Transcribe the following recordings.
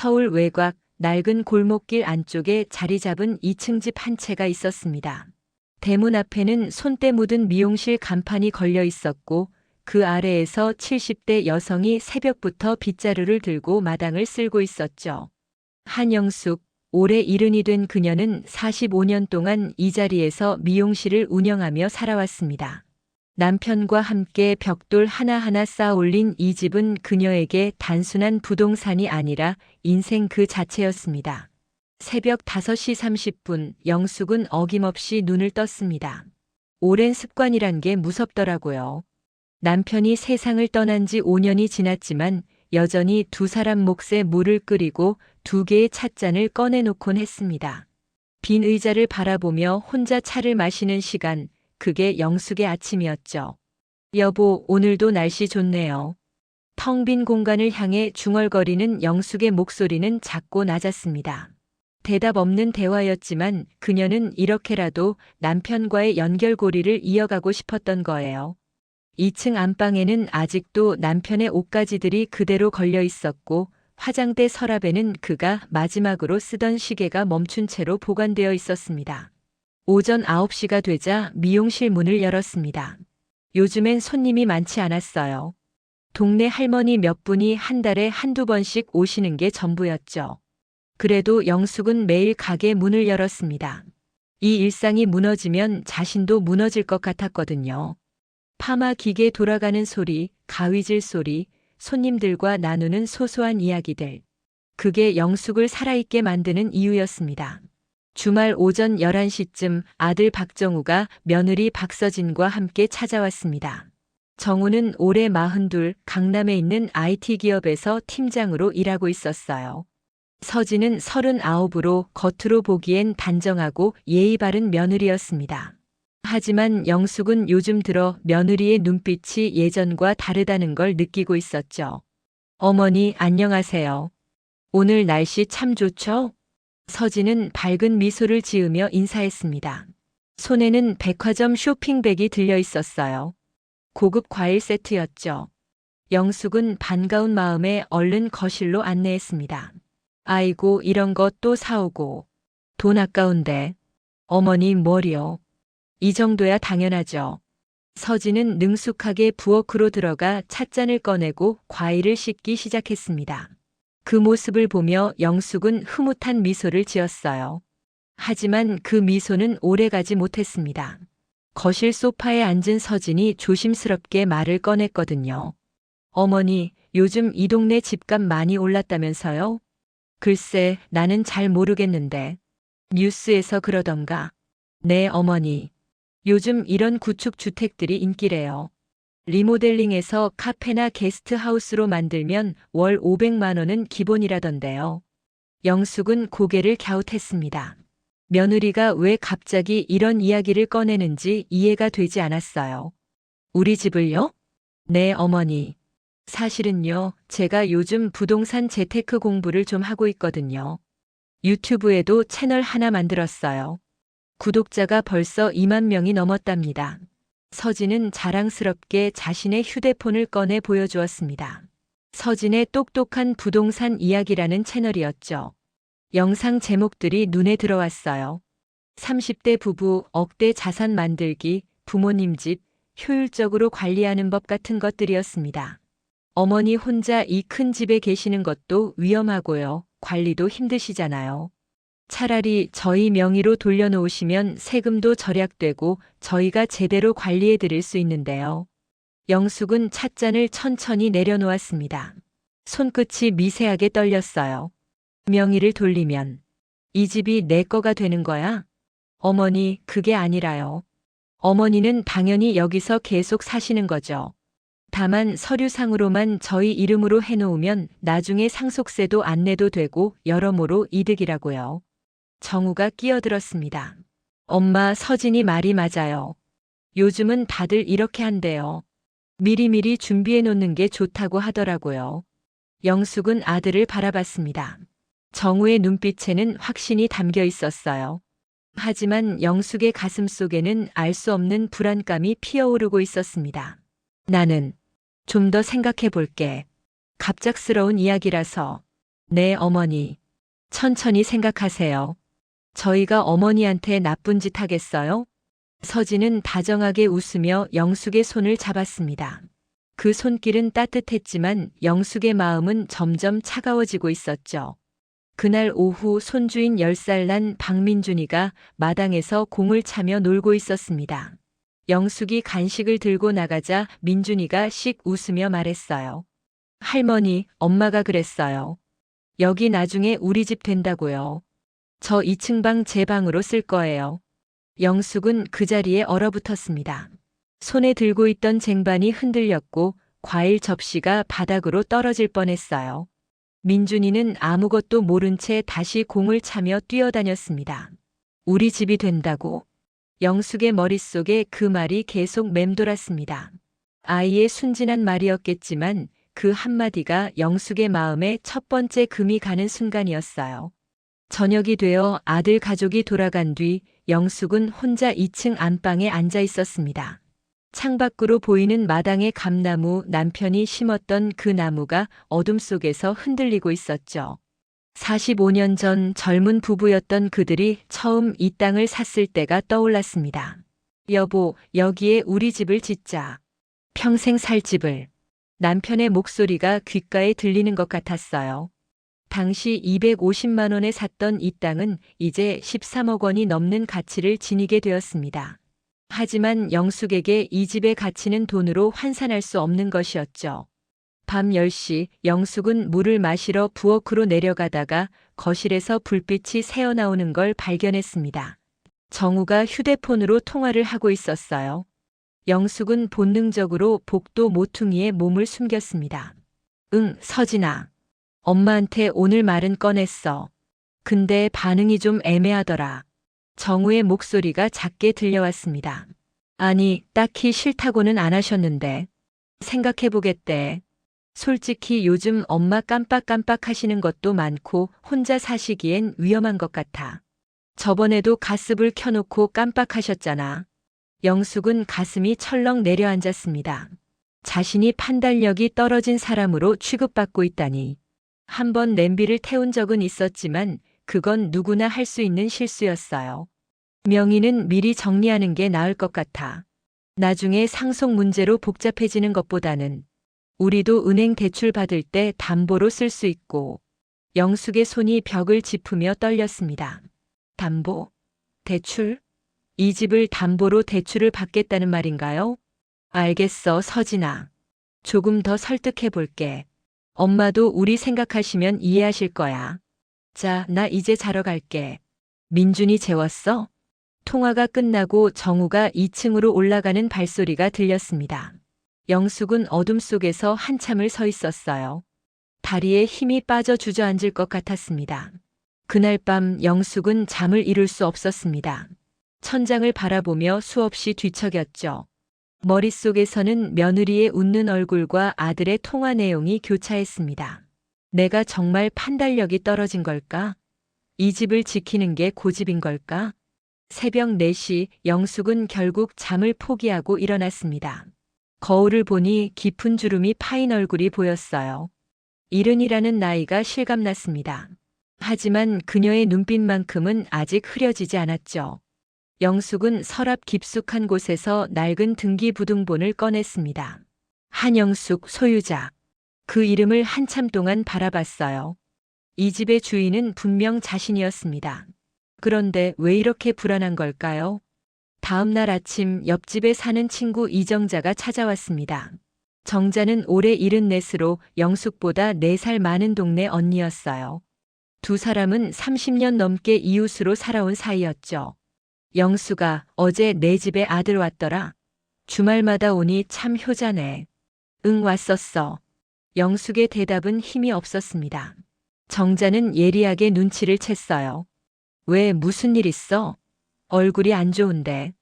서울 외곽 낡은 골목길 안쪽에 자리 잡은 2층 집 한 채가 있었습니다. 대문 앞에는 손때 묻은 미용실 간판이 걸려 있었고 그 아래에서 70대 여성이 새벽부터 빗자루를 들고 마당을 쓸고 있었죠. 한영숙, 올해 70이 된 그녀는 45년 동안 이 자리에서 미용실을 운영하며 살아왔습니다. 남편과 함께 벽돌 하나하나 쌓아 올린 이 집은 그녀에게 단순한 부동산이 아니라 인생 그 자체였습니다. 새벽 5시 30분 영숙은 어김없이 눈을 떴습니다. 오랜 습관이란 게 무섭더라고요. 남편이 세상을 떠난 지 5년이 지났지만 여전히 두 사람 몫에 물을 끓이고 2개의 찻잔을 꺼내놓곤 했습니다. 빈 의자를 바라보며 혼자 차를 마시는 시간, 그게 영숙의 아침이었죠. 여보, 오늘도 날씨 좋네요. 텅 빈 공간을 향해 중얼거리는 영숙의 목소리는 작고 낮았습니다. 대답 없는 대화였지만 그녀는 이렇게라도 남편과의 연결고리를 이어가고 싶었던 거예요. 2층 안방에는 아직도 남편의 옷가지들이 그대로 걸려 있었고 화장대 서랍에는 그가 마지막으로 쓰던 시계가 멈춘 채로 보관되어 있었습니다. 오전 9시가 되자 미용실 문을 열었습니다. 요즘엔 손님이 많지 않았어요. 동네 할머니 몇 분이 한 달에 한두 번씩 오시는 게 전부였죠. 그래도 영숙은 매일 가게 문을 열었습니다. 이 일상이 무너지면 자신도 무너질 것 같았거든요. 파마 기계 돌아가는 소리, 가위질 소리, 손님들과 나누는 소소한 이야기들. 그게 영숙을 살아있게 만드는 이유였습니다. 주말 오전 11시쯤 아들 박정우가 며느리 박서진과 함께 찾아왔습니다. 정우는 올해 42, 강남에 있는 IT 기업에서 팀장으로 일하고 있었어요. 서진은 39으로 겉으로 보기엔 단정하고 예의 바른 며느리였습니다. 하지만 영숙은 요즘 들어 며느리의 눈빛이 예전과 다르다는 걸 느끼고 있었죠. 어머니, 안녕하세요. 오늘 날씨 참 좋죠? 서진은 밝은 미소를 지으며 인사했습니다. 손에는 백화점 쇼핑백이 들려 있었어요. 고급 과일 세트였죠. 영숙은 반가운 마음에 얼른 거실로 안내했습니다. 아이고, 이런 것 또 사오고. 돈 아까운데. 어머니 뭘요? 이 정도야 당연하죠. 서진은 능숙하게 부엌으로 들어가 찻잔을 꺼내고 과일을 씻기 시작했습니다. 그 모습을 보며 영숙은 흐뭇한 미소를 지었어요. 하지만 그 미소는 오래가지 못했습니다. 거실 소파에 앉은 서진이 조심스럽게 말을 꺼냈거든요. 어머니, 요즘 이 동네 집값 많이 올랐다면서요? 글쎄, 나는 잘 모르겠는데. 뉴스에서 그러던가. 네, 어머니. 요즘 이런 구축 주택들이 인기래요. 리모델링해서 카페나 게스트하우스로 만들면 월 500만 원은 기본이라던데요. 영숙은 고개를 갸웃했습니다. 며느리가 왜 갑자기 이런 이야기를 꺼내는지 이해가 되지 않았어요. 우리 집을요? 네, 어머니. 사실은요, 제가 요즘 부동산 재테크 공부를 좀 하고 있거든요. 유튜브에도 채널 하나 만들었어요. 구독자가 벌써 2만 명이 넘었답니다. 서진은 자랑스럽게 자신의 휴대폰을 꺼내 보여주었습니다. 서진의 똑똑한 부동산 이야기라는 채널이었죠. 영상 제목들이 눈에 들어왔어요. 30대 부부 억대 자산 만들기, 부모님 집, 효율적으로 관리하는 법 같은 것들이었습니다. 어머니 혼자 이 큰 집에 계시는 것도 위험하고요. 관리도 힘드시잖아요. 차라리 저희 명의로 돌려놓으시면 세금도 절약되고 저희가 제대로 관리해 드릴 수 있는데요. 영숙은 찻잔을 천천히 내려놓았습니다. 손끝이 미세하게 떨렸어요. 명의를 돌리면 이 집이 내 거가 되는 거야? 어머니, 그게 아니라요. 어머니는 당연히 여기서 계속 사시는 거죠. 다만 서류상으로만 저희 이름으로 해놓으면 나중에 상속세도 안 내도 되고 여러모로 이득이라고요. 정우가 끼어들었습니다. 엄마, 서진이 말이 맞아요. 요즘은 다들 이렇게 한대요. 미리미리 준비해 놓는 게 좋다고 하더라고요. 영숙은 아들을 바라봤습니다. 정우의 눈빛에는 확신이 담겨 있었어요. 하지만 영숙의 가슴 속에는 알 수 없는 불안감이 피어오르고 있었습니다. 나는 좀 더 생각해 볼게. 갑작스러운 이야기라서. 네, 어머니. 천천히 생각하세요. 저희가 어머니한테 나쁜 짓 하겠어요? 서진은 다정하게 웃으며 영숙의 손을 잡았습니다. 그 손길은 따뜻했지만 영숙의 마음은 점점 차가워지고 있었죠. 그날 오후 손주인 10살 난 박민준이가 마당에서 공을 차며 놀고 있었습니다. 영숙이 간식을 들고 나가자 민준이가 씩 웃으며 말했어요. 할머니, 엄마가 그랬어요. 여기 나중에 우리 집 된다고요. 저 2층 방 제 방으로 쓸 거예요. 영숙은 그 자리에 얼어붙었습니다. 손에 들고 있던 쟁반이 흔들렸고 과일 접시가 바닥으로 떨어질 뻔했어요. 민준이는 아무것도 모른 채 다시 공을 차며 뛰어다녔습니다. 우리 집이 된다고. 영숙의 머릿속에 그 말이 계속 맴돌았습니다. 아이의 순진한 말이었겠지만 그 한마디가 영숙의 마음에 첫 번째 금이 가는 순간이었어요. 저녁이 되어 아들 가족이 돌아간 뒤 영숙은 혼자 2층 안방에 앉아 있었습니다. 창밖으로 보이는 마당의 감나무, 남편이 심었던 그 나무가 어둠 속에서 흔들리고 있었죠. 45년 전 젊은 부부였던 그들이 처음 이 땅을 샀을 때가 떠올랐습니다. 여보, 여기에 우리 집을 짓자. 평생 살 집을. 남편의 목소리가 귓가에 들리는 것 같았어요. 당시 250만 원에 샀던 이 땅은 이제 13억 원이 넘는 가치를 지니게 되었습니다. 하지만 영숙에게 이 집의 가치는 돈으로 환산할 수 없는 것이었죠. 밤 10시 영숙은 물을 마시러 부엌으로 내려가다가 거실에서 불빛이 새어나오는 걸 발견했습니다. 정우가 휴대폰으로 통화를 하고 있었어요. 영숙은 본능적으로 복도 모퉁이에 몸을 숨겼습니다. 응, 서진아. 엄마한테 오늘 말은 꺼냈어. 근데 반응이 좀 애매하더라. 정우의 목소리가 작게 들려왔습니다. 아니, 딱히 싫다고는 안 하셨는데. 생각해보겠대. 솔직히 요즘 엄마 깜빡깜빡 하시는 것도 많고 혼자 사시기엔 위험한 것 같아. 저번에도 가스불 켜놓고 깜빡하셨잖아. 영숙은 가슴이 철렁 내려앉았습니다. 자신이 판단력이 떨어진 사람으로 취급받고 있다니. 한번 냄비를 태운 적은 있었지만 그건 누구나 할 수 있는 실수였어요. 명의는 미리 정리하는 게 나을 것 같아. 나중에 상속 문제로 복잡해지는 것보다는 우리도 은행 대출 받을 때 담보로 쓸 수 있고. 영숙의 손이 벽을 짚으며 떨렸습니다. 담보? 대출? 이 집을 담보로 대출을 받겠다는 말인가요? 알겠어, 서진아. 조금 더 설득해 볼게. 엄마도 우리 생각하시면 이해하실 거야. 자, 나 이제 자러 갈게. 민준이 재웠어? 통화가 끝나고 정우가 2층으로 올라가는 발소리가 들렸습니다. 영숙은 어둠 속에서 한참을 서 있었어요. 다리에 힘이 빠져 주저앉을 것 같았습니다. 그날 밤 영숙은 잠을 이룰 수 없었습니다. 천장을 바라보며 수없이 뒤척였죠. 머릿속에서는 며느리의 웃는 얼굴과 아들의 통화 내용이 교차했습니다. 내가 정말 판단력이 떨어진 걸까? 이 집을 지키는 게 고집인 걸까? 새벽 4시 영숙은 결국 잠을 포기하고 일어났습니다. 거울을 보니 깊은 주름이 파인 얼굴이 보였어요. 70이라는 나이가 실감났습니다. 하지만 그녀의 눈빛만큼은 아직 흐려지지 않았죠. 영숙은 서랍 깊숙한 곳에서 낡은 등기부등본을 꺼냈습니다. 한영숙 소유자. 그 이름을 한참 동안 바라봤어요. 이 집의 주인은 분명 자신이었습니다. 그런데 왜 이렇게 불안한 걸까요? 다음 날 아침 옆집에 사는 친구 이정자가 찾아왔습니다. 정자는 올해 74으로 영숙보다 4살 많은 동네 언니였어요. 두 사람은 30년 넘게 이웃으로 살아온 사이였죠. 영수가 어제 내 집에 아들 왔더라. 주말마다 오니 참 효자네. 응, 왔었어. 영숙의 대답은 힘이 없었습니다. 정자는 예리하게 눈치를 챘어요. 왜, 무슨 일 있어? 얼굴이 안 좋은데.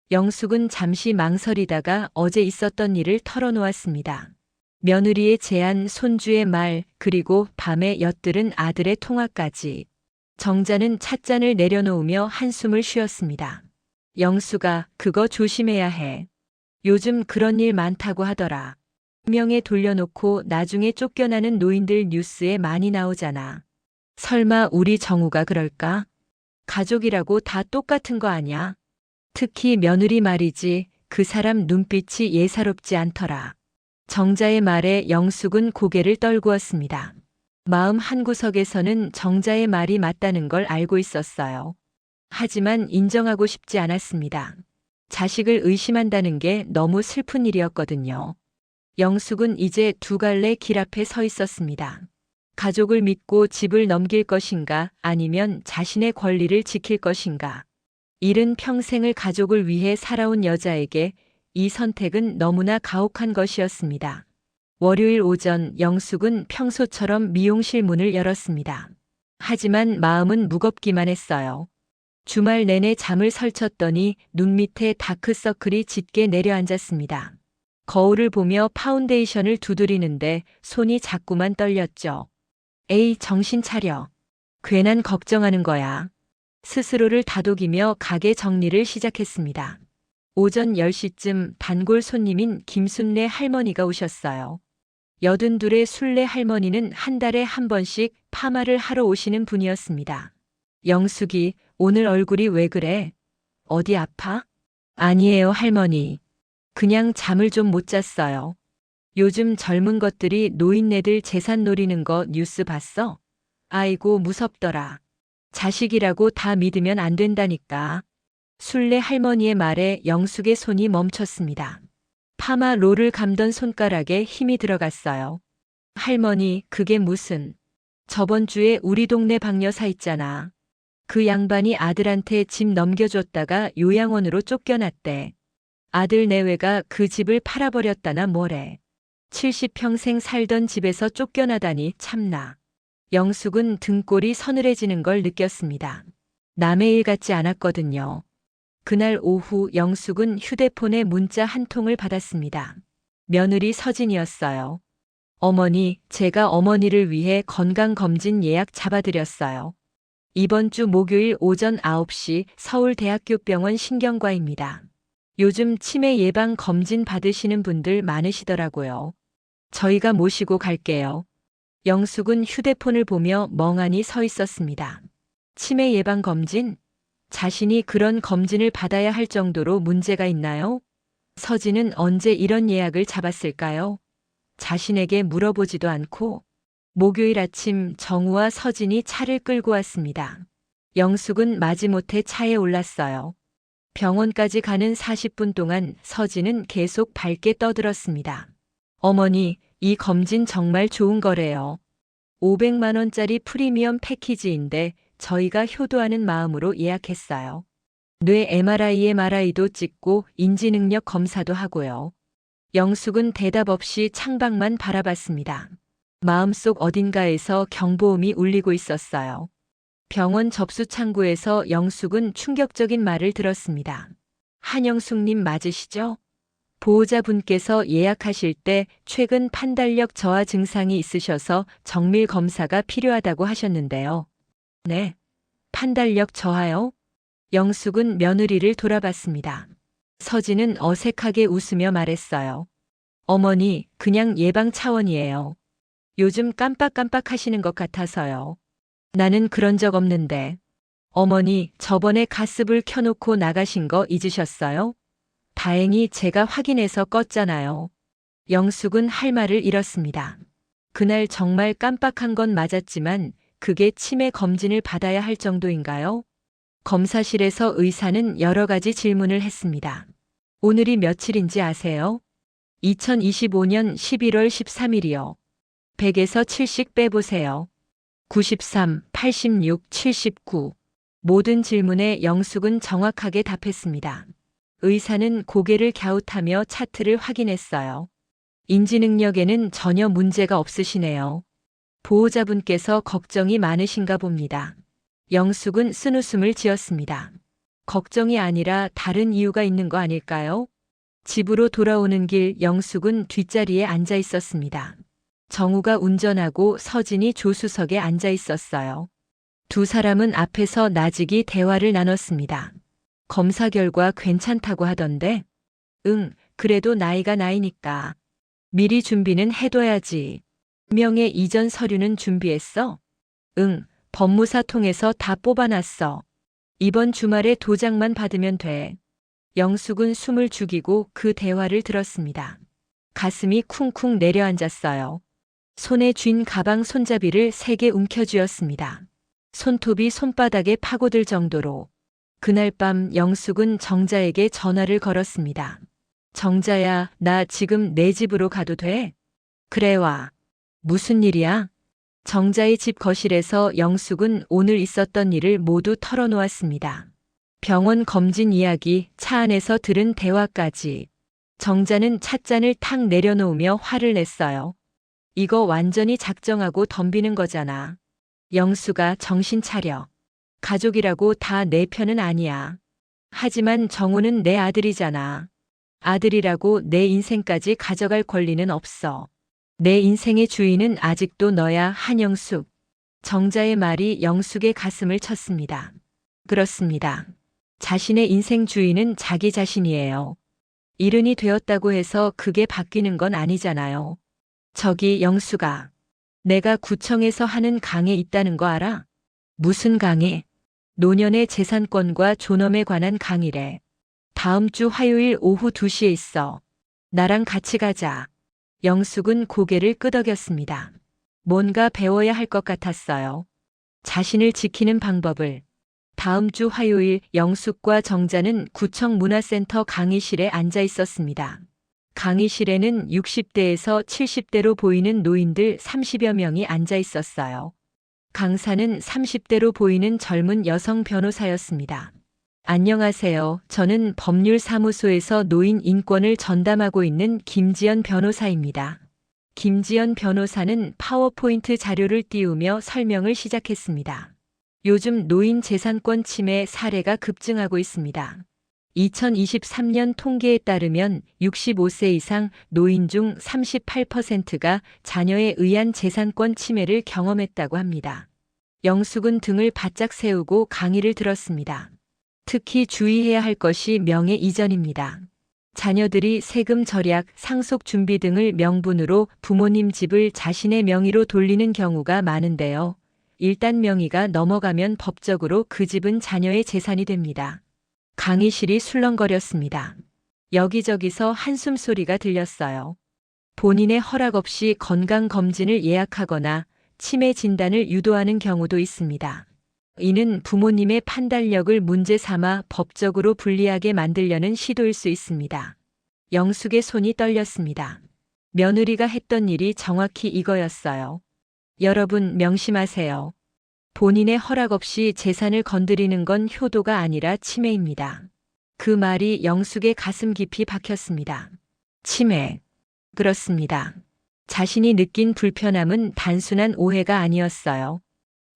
영숙은 잠시 망설이다가 어제 있었던 일을 털어놓았습니다. 며느리의 제안, 손주의 말, 그리고 밤에 엿들은 아들의 통화까지. 정자는 찻잔을 내려놓으며 한숨을 쉬었습니다. 영수가 그거 조심해야 해. 요즘 그런 일 많다고 하더라. 명에 돌려놓고 나중에 쫓겨나는 노인들 뉴스에 많이 나오잖아. 설마 우리 정우가 그럴까? 가족이라고 다 똑같은 거 아냐? 특히 며느리 말이지 그 사람 눈빛이 예사롭지 않더라. 정자의 말에 영숙은 고개를 떨구었습니다. 마음 한구석에서는 정자의 말이 맞다는 걸 알고 있었어요. 하지만 인정하고 싶지 않았습니다. 자식을 의심한다는 게 너무 슬픈 일이었거든요. 영숙은 이제 두 갈래 길 앞에 서 있었습니다. 가족을 믿고 집을 넘길 것인가 아니면 자신의 권리를 지킬 것인가. 이른 평생을 가족을 위해 살아온 여자에게 이 선택은 너무나 가혹한 것이었습니다. 월요일 오전 영숙은 평소처럼 미용실 문을 열었습니다. 하지만 마음은 무겁기만 했어요. 주말 내내 잠을 설쳤더니 눈 밑에 다크서클이 짙게 내려앉았습니다. 거울을 보며 파운데이션을 두드리는데 손이 자꾸만 떨렸죠. 에이, 정신 차려. 괜한 걱정하는 거야. 스스로를 다독이며 가게 정리를 시작했습니다. 오전 10시쯤 단골 손님인 김순례 할머니가 오셨어요. 82의 순례 할머니는 한 달에 한 번씩 파마를 하러 오시는 분이었습니다. 영숙이, 오늘 얼굴이 왜 그래? 어디 아파? 아니에요, 할머니. 그냥 잠을 좀 못 잤어요. 요즘 젊은 것들이 노인네들 재산 노리는 거 뉴스 봤어? 아이고, 무섭더라. 자식이라고 다 믿으면 안 된다니까. 순례 할머니의 말에 영숙의 손이 멈췄습니다. 파마 롤을 감던 손가락에 힘이 들어갔어요. 할머니, 그게 무슨. 저번 주에 우리 동네 박여사 있잖아. 그 양반이 아들한테 집 넘겨줬다가 요양원으로 쫓겨났대. 아들 내외가 그 집을 팔아버렸다나 뭐래. 70평생 살던 집에서 쫓겨나다니 참나. 영숙은 등골이 서늘해지는 걸 느꼈습니다. 남의 일 같지 않았거든요. 그날 오후 영숙은 휴대폰에 문자 한 통을 받았습니다. 며느리 서진이었어요. 어머니, 제가 어머니를 위해 건강검진 예약 잡아드렸어요. 이번 주 목요일 오전 9시 서울대학교병원 신경과입니다. 요즘 치매 예방 검진 받으시는 분들 많으시더라고요. 저희가 모시고 갈게요. 영숙은 휴대폰을 보며 멍하니 서 있었습니다. 치매 예방 검진? 자신이 그런 검진을 받아야 할 정도로 문제가 있나요? 서진은 언제 이런 예약을 잡았을까요? 자신에게 물어보지도 않고. 목요일 아침 정우와 서진이 차를 끌고 왔습니다. 영숙은 마지못해 차에 올랐어요. 병원까지 가는 40분 동안 서진은 계속 밝게 떠들었습니다. 어머니, 이 검진 정말 좋은 거래요. 500만 원짜리 프리미엄 패키지인데 저희가 효도하는 마음으로 예약했어요. 뇌 MRI, MRI도 찍고 인지능력 검사도 하고요. 영숙은 대답 없이 창밖만 바라봤습니다. 마음속 어딘가에서 경보음이 울리고 있었어요. 병원 접수 창구에서 영숙은 충격적인 말을 들었습니다. 한영숙님 맞으시죠? 보호자분께서 예약하실 때 최근 판단력 저하 증상이 있으셔서 정밀 검사가 필요하다고 하셨는데요. 네. 판단력 저하요? 영숙은 며느리를 돌아봤습니다. 서진은 어색하게 웃으며 말했어요. 어머니, 그냥 예방 차원이에요. 요즘 깜빡깜빡 하시는 것 같아서요. 나는 그런 적 없는데. 어머니, 저번에 가스불 켜놓고 나가신 거 잊으셨어요? 다행히 제가 확인해서 껐잖아요. 영숙은 할 말을 잃었습니다. 그날 정말 깜빡한 건 맞았지만 그게 치매 검진을 받아야 할 정도인가요? 검사실에서 의사는 여러 가지 질문을 했습니다. 오늘이 며칠인지 아세요? 2025년 11월 13일이요. 100에서 7씩 빼보세요. 93, 86, 79. 모든 질문에 영숙은 정확하게 답했습니다. 의사는 고개를 갸웃하며 차트를 확인했어요. 인지능력에는 전혀 문제가 없으시네요. 보호자분께서 걱정이 많으신가 봅니다. 영숙은 쓴웃음을 지었습니다. 걱정이 아니라 다른 이유가 있는 거 아닐까요? 집으로 돌아오는 길 영숙은 뒷자리에 앉아 있었습니다. 정우가 운전하고 서진이 조수석에 앉아 있었어요. 두 사람은 앞에서 나직이 대화를 나눴습니다. 검사 결과 괜찮다고 하던데? 응, 그래도 나이가 나이니까. 미리 준비는 해둬야지. 명예 이전 서류는 준비했어? 응, 법무사 통해서 다 뽑아놨어. 이번 주말에 도장만 받으면 돼. 영숙은 숨을 죽이고 그 대화를 들었습니다. 가슴이 쿵쿵 내려앉았어요. 손에 쥔 가방 손잡이를 세게 움켜쥐었습니다. 손톱이 손바닥에 파고들 정도로. 그날 밤 영숙은 정자에게 전화를 걸었습니다. 정자야, 나 지금 내 집으로 가도 돼? 그래 와. 무슨 일이야? 정자의 집 거실에서 영숙은 오늘 있었던 일을 모두 털어놓았습니다. 병원 검진 이야기, 차 안에서 들은 대화까지. 정자는 찻잔을 탁 내려놓으며 화를 냈어요. 이거 완전히 작정하고 덤비는 거잖아. 영수가 정신 차려. 가족이라고 다 내 편은 아니야. 하지만 정우는 내 아들이잖아. 아들이라고 내 인생까지 가져갈 권리는 없어. 내 인생의 주인은 아직도 너야, 한영숙. 정자의 말이 영숙의 가슴을 쳤습니다. 그렇습니다. 자신의 인생 주인은 자기 자신이에요. 일흔이 되었다고 해서 그게 바뀌는 건 아니잖아요. 저기 영숙아. 내가 구청에서 하는 강에 있다는 거 알아? 무슨 강에? 노년의 재산권과 존엄에 관한 강의래. 다음 주 화요일 오후 2시에 있어. 나랑 같이 가자. 영숙은 고개를 끄덕였습니다. 뭔가 배워야 할 것 같았어요. 자신을 지키는 방법을. 다음 주 화요일 영숙과 정자는 구청 문화센터 강의실에 앉아 있었습니다. 강의실에는 60대에서 70대로 보이는 노인들 30여 명이 앉아 있었어요. 강사는 30대로 보이는 젊은 여성 변호사였습니다. 안녕하세요. 저는 법률사무소에서 노인 인권을 전담하고 있는 김지연 변호사입니다. 김지연 변호사는 파워포인트 자료를 띄우며 설명을 시작했습니다. 요즘 노인 재산권 침해 사례가 급증하고 있습니다. 2023년 통계에 따르면 65세 이상 노인 중 38%가 자녀에 의한 재산권 침해를 경험했다고 합니다. 영숙은 등을 바짝 세우고 강의를 들었습니다. 특히 주의해야 할 것이 명예 이전입니다. 자녀들이 세금 절약, 상속 준비 등을 명분으로 부모님 집을 자신의 명의로 돌리는 경우가 많은데요. 일단 명의가 넘어가면 법적으로 그 집은 자녀의 재산이 됩니다. 강의실이 술렁거렸습니다. 여기저기서 한숨 소리가 들렸어요. 본인의 허락 없이 건강검진을 예약하거나 치매 진단을 유도하는 경우도 있습니다. 이는 부모님의 판단력을 문제 삼아 법적으로 불리하게 만들려는 시도일 수 있습니다. 영숙의 손이 떨렸습니다. 며느리가 했던 일이 정확히 이거였어요. 여러분 명심하세요. 본인의 허락 없이 재산을 건드리는 건 효도가 아니라 침해입니다. 그 말이 영숙의 가슴 깊이 박혔습니다. 침해. 그렇습니다. 자신이 느낀 불편함은 단순한 오해가 아니었어요.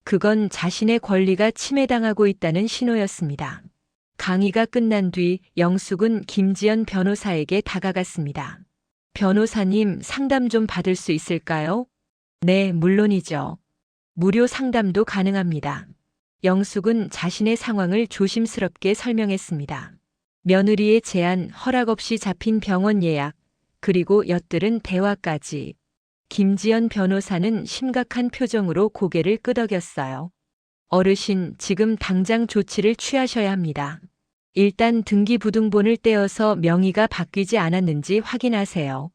그건 자신의 권리가 침해당하고 있다는 신호였습니다. 강의가 끝난 뒤 영숙은 김지연 변호사에게 다가갔습니다. 변호사님, 상담 좀 받을 수 있을까요? 네, 물론이죠. 무료 상담도 가능합니다. 영숙은 자신의 상황을 조심스럽게 설명했습니다. 며느리의 제안, 허락 없이 잡힌 병원 예약, 그리고 엿들은 대화까지. 김지연 변호사는 심각한 표정으로 고개를 끄덕였어요. 어르신, 지금 당장 조치를 취하셔야 합니다. 일단 등기부등본을 떼어서 명의가 바뀌지 않았는지 확인하세요.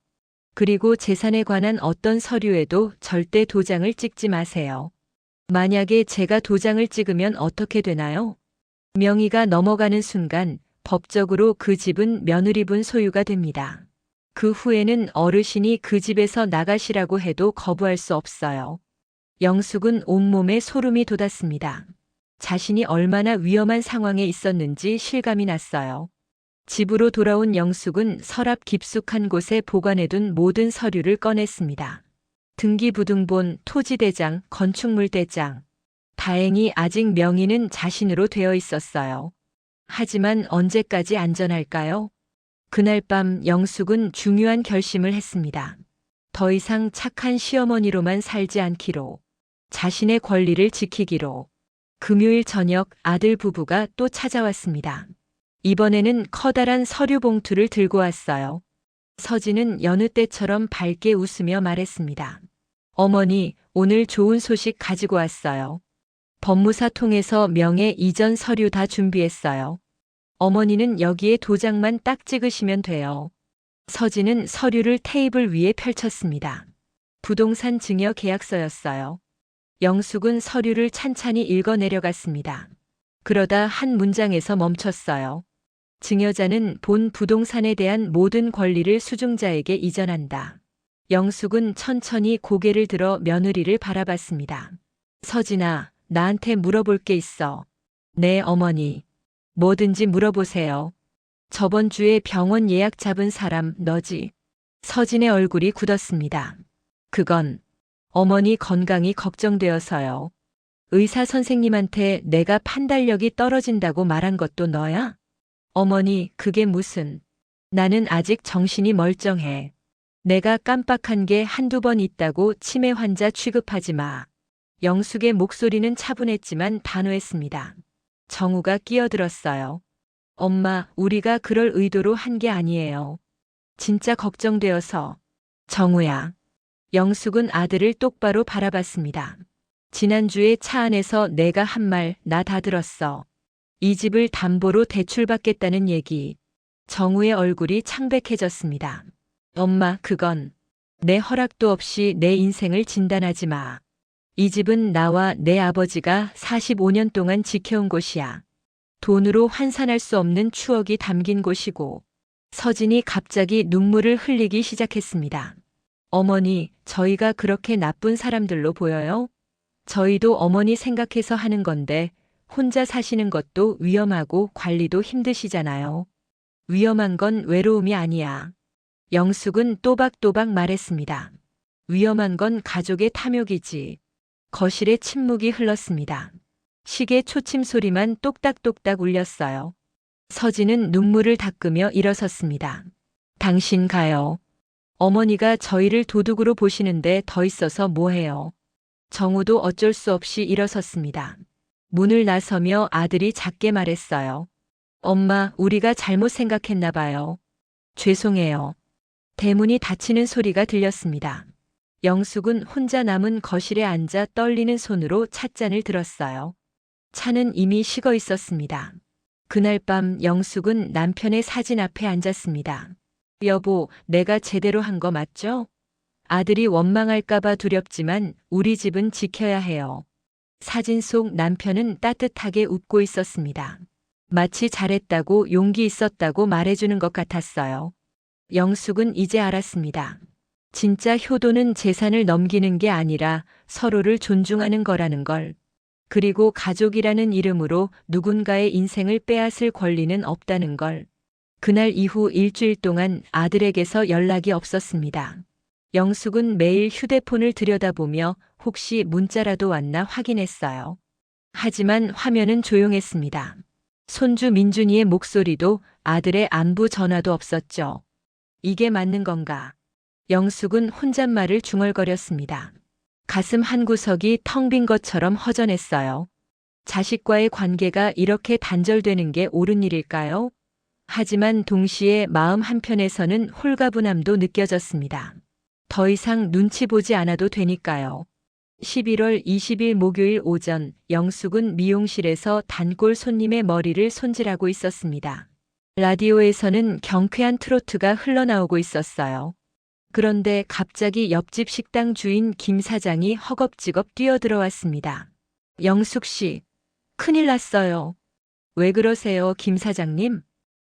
그리고 재산에 관한 어떤 서류에도 절대 도장을 찍지 마세요. 만약에 제가 도장을 찍으면 어떻게 되나요? 명의가 넘어가는 순간 법적으로 그 집은 며느리분 소유가 됩니다. 그 후에는 어르신이 그 집에서 나가시라고 해도 거부할 수 없어요. 영숙은 온몸에 소름이 돋았습니다. 자신이 얼마나 위험한 상황에 있었는지 실감이 났어요. 집으로 돌아온 영숙은 서랍 깊숙한 곳에 보관해둔 모든 서류를 꺼냈습니다. 등기부등본, 토지대장, 건축물대장. 다행히 아직 명의는 자신으로 되어 있었어요. 하지만 언제까지 안전할까요? 그날 밤 영숙은 중요한 결심을 했습니다. 더 이상 착한 시어머니로만 살지 않기로, 자신의 권리를 지키기로. 금요일 저녁 아들 부부가 또 찾아왔습니다. 이번에는 커다란 서류 봉투를 들고 왔어요. 서진은 여느 때처럼 밝게 웃으며 말했습니다. 어머니, 오늘 좋은 소식 가지고 왔어요. 법무사 통해서 명예 이전 서류 다 준비했어요. 어머니는 여기에 도장만 딱 찍으시면 돼요. 서진은 서류를 테이블 위에 펼쳤습니다. 부동산 증여 계약서였어요. 영숙은 서류를 찬찬히 읽어 내려갔습니다. 그러다 한 문장에서 멈췄어요. 증여자는 본 부동산에 대한 모든 권리를 수중자에게 이전한다. 영숙은 천천히 고개를 들어 며느리를 바라봤습니다. 서진아, 나한테 물어볼 게 있어. 네, 어머니. 뭐든지 물어보세요. 저번 주에 병원 예약 잡은 사람 너지? 서진의 얼굴이 굳었습니다. 그건 어머니 건강이 걱정되어서요. 의사 선생님한테 내가 판단력이 떨어진다고 말한 것도 너야? 어머니, 그게 무슨. 나는 아직 정신이 멀쩡해. 내가 깜빡한 게 한두 번 있다고 치매 환자 취급하지 마. 영숙의 목소리는 차분했지만 단호했습니다. 정우가 끼어들었어요. 엄마, 우리가 그럴 의도로 한 게 아니에요. 진짜 걱정되어서. 정우야. 영숙은 아들을 똑바로 바라봤습니다. 지난주에 차 안에서 내가 한 말 나 다 들었어. 이 집을 담보로 대출받겠다는 얘기. 정우의 얼굴이 창백해졌습니다. 엄마, 그건 내 허락도 없이 내 인생을 진단하지 마. 이 집은 나와 내 아버지가 45년 동안 지켜온 곳이야. 돈으로 환산할 수 없는 추억이 담긴 곳이고. 서진이 갑자기 눈물을 흘리기 시작했습니다. 어머니, 저희가 그렇게 나쁜 사람들로 보여요? 저희도 어머니 생각해서 하는 건데 혼자 사시는 것도 위험하고 관리도 힘드시잖아요. 위험한 건 외로움이 아니야. 영숙은 또박또박 말했습니다. 위험한 건 가족의 탐욕이지. 거실에 침묵이 흘렀습니다. 시계 초침 소리만 똑딱똑딱 울렸어요. 서진은 눈물을 닦으며 일어섰습니다. 당신 가요. 어머니가 저희를 도둑으로 보시는데 더 있어서 뭐해요. 정우도 어쩔 수 없이 일어섰습니다. 문을 나서며 아들이 작게 말했어요. 엄마, 우리가 잘못 생각했나 봐요. 죄송해요. 대문이 닫히는 소리가 들렸습니다. 영숙은 혼자 남은 거실에 앉아 떨리는 손으로 찻잔을 들었어요. 차는 이미 식어 있었습니다. 그날 밤 영숙은 남편의 사진 앞에 앉았습니다. 여보, 내가 제대로 한 거 맞죠? 아들이 원망할까봐 두렵지만 우리 집은 지켜야 해요. 사진 속 남편은 따뜻하게 웃고 있었습니다. 마치 잘했다고 용기 있었다고 말해주는 것 같았어요. 영숙은 이제 알았습니다. 진짜 효도는 재산을 넘기는 게 아니라 서로를 존중하는 거라는 걸. 그리고 가족이라는 이름으로 누군가의 인생을 빼앗을 권리는 없다는 걸. 그날 이후 일주일 동안 아들에게서 연락이 없었습니다. 영숙은 매일 휴대폰을 들여다보며 혹시 문자라도 왔나 확인했어요. 하지만 화면은 조용했습니다. 손주 민준이의 목소리도 아들의 안부 전화도 없었죠. 이게 맞는 건가? 영숙은 혼잣말을 중얼거렸습니다. 가슴 한구석이 텅 빈 것처럼 허전했어요. 자식과의 관계가 이렇게 단절되는 게 옳은 일일까요? 하지만 동시에 마음 한편에서는 홀가분함도 느껴졌습니다. 더 이상 눈치 보지 않아도 되니까요. 11월 20일 목요일 오전, 영숙은 미용실에서 단골 손님의 머리를 손질하고 있었습니다. 라디오에서는 경쾌한 트로트가 흘러나오고 있었어요. 그런데 갑자기 옆집 식당 주인 김 사장이 허겁지겁 뛰어들어왔습니다. 영숙 씨, 큰일 났어요. 왜 그러세요, 김 사장님?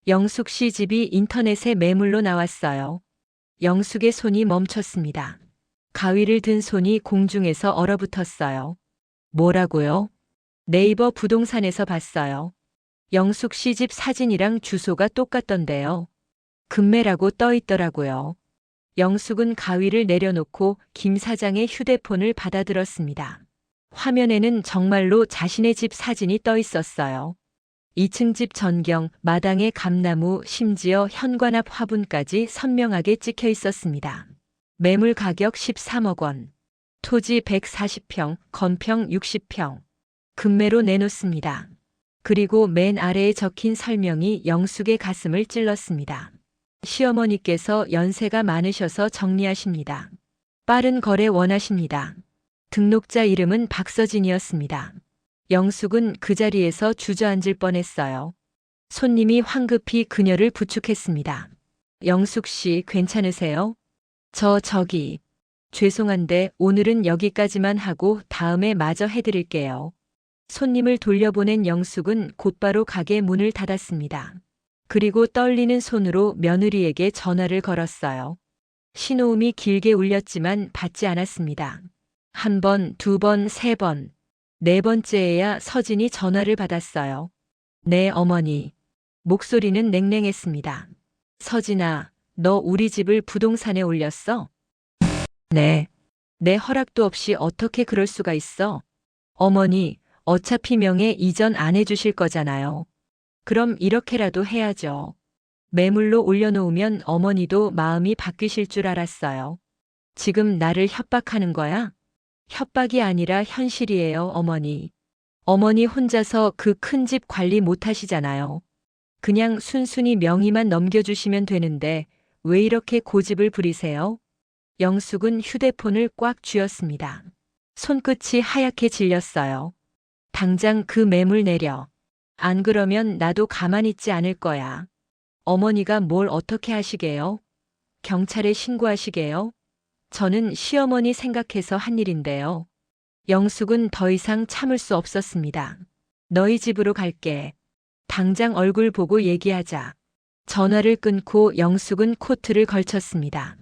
영숙 씨 집이 인터넷에 매물로 나왔어요. 영숙의 손이 멈췄습니다. 가위를 든 손이 공중에서 얼어붙었어요. 뭐라고요? 네이버 부동산에서 봤어요. 영숙 씨 집 사진이랑 주소가 똑같던데요. 금매라고 떠 있더라고요. 영숙은 가위를 내려놓고 김 사장의 휴대폰을 받아들었습니다. 화면에는 정말로 자신의 집 사진이 떠 있었어요. 2층 집 전경, 마당의 감나무, 심지어 현관 앞 화분까지 선명하게 찍혀 있었습니다. 매물 가격 13억 원. 토지 140평, 건평 60평. 금매로 내놓습니다. 그리고 맨 아래에 적힌 설명이 영숙의 가슴을 찔렀습니다. 시어머니께서 연세가 많으셔서 정리하십니다. 빠른 거래 원하십니다. 등록자 이름은 박서진이었습니다. 영숙은 그 자리에서 주저앉을 뻔했어요. 손님이 황급히 그녀를 부축했습니다. 영숙 씨 괜찮으세요? 저기. 죄송한데 오늘은 여기까지만 하고 다음에 마저 해드릴게요. 손님을 돌려보낸 영숙은 곧바로 가게 문을 닫았습니다. 그리고 떨리는 손으로 며느리에게 전화를 걸었어요. 신호음이 길게 울렸지만 받지 않았습니다. 한 번, 두 번, 세 번, 네 번째에야 서진이 전화를 받았어요. 네, 어머니. 목소리는 냉랭했습니다. 서진아, 너 우리 집을 부동산에 올렸어? 네. 내 허락도 없이 어떻게 그럴 수가 있어? 어머니, 어차피 명예 이전 안 해주실 거잖아요. 그럼 이렇게라도 해야죠. 매물로 올려놓으면 어머니도 마음이 바뀌실 줄 알았어요. 지금 나를 협박하는 거야? 협박이 아니라 현실이에요, 어머니. 어머니 혼자서 그 큰 집 관리 못 하시잖아요. 그냥 순순히 명의만 넘겨주시면 되는데 왜 이렇게 고집을 부리세요? 영숙은 휴대폰을 꽉 쥐었습니다. 손끝이 하얗게 질렸어요. 당장 그 매물 내려. 안 그러면 나도 가만히 있지 않을 거야. 어머니가 뭘 어떻게 하시게요? 경찰에 신고하시게요? 저는 시어머니 생각해서 한 일인데요. 영숙은 더 이상 참을 수 없었습니다. 너희 집으로 갈게. 당장 얼굴 보고 얘기하자. 전화를 끊고 영숙은 코트를 걸쳤습니다.